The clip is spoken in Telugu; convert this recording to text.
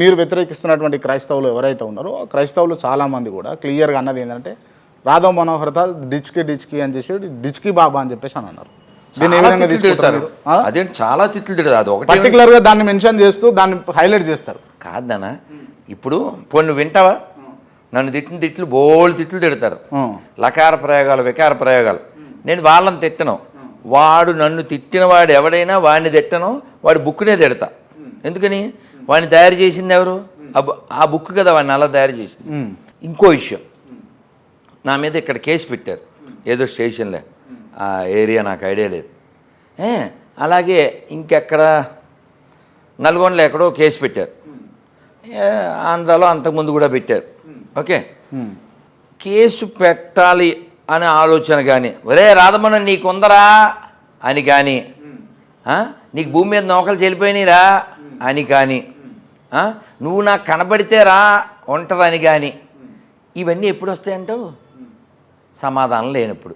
మీరు వ్యతిరేకిస్తున్నటువంటి క్రైస్తవులు ఎవరైతే ఉన్నారో క్రైస్తవులు చాలామంది కూడా క్లియర్గా అన్నది ఏంటంటే రాధవ్ మనోహర్ దాస్ డిచ్కి అని చెప్పి డిచ్కి బాబా అని చెప్పేసి అని అన్నారు. దీన్ని ఏ విధంగా తీసుకుంటారు? అదే చాలా తిట్లు తిడతారు. అది ఒకటి పర్టికులర్గా దాన్ని మెన్షన్ చేస్తూ దాన్ని హైలైట్ చేస్తారు. కాదన్నా, ఇప్పుడు పోనీ నువ్వు వింటావా? నన్ను తిట్లు బోల్డ్ తిట్లు తిడతారు, లకార ప్రయోగాలు వికార ప్రయోగాలు. నేను వాళ్ళని తిట్టను, వాడు నన్ను తిట్టిన వాడు ఎవడైనా వాడిని తిట్టను, వాడి బుక్నే తిడతా. ఎందుకని? వాడిని తయారు చేసింది ఎవరు? ఆ బుక్ కదా వాడిని అలా తయారు చేసింది. ఇంకో విషయం, నా మీద ఇక్కడ కేసు పెట్టారు ఏదో స్టేషన్లో, ఆ ఏరియా నాకు ఐడియా లేదు. అలాగే ఇంకెక్కడ నల్గొండలో ఎక్కడో కేసు పెట్టారు, ఆంధ్రాలో అంతకుముందు కూడా పెట్టారు. ఓకే, కేసు పెట్టాలి అనే ఆలోచన కానీ, ఒరే రాధమన్న నీకుందరా అని కానీ, నీకు భూమి మీద నౌకలు చెల్లిపోయినాయిరా అని కానీ, నువ్వు నాకు కనబడితే రా ఉంటుందని కానీ, ఇవన్నీ ఎప్పుడు వస్తాయంటావు? సమాధానం లేనప్పుడు.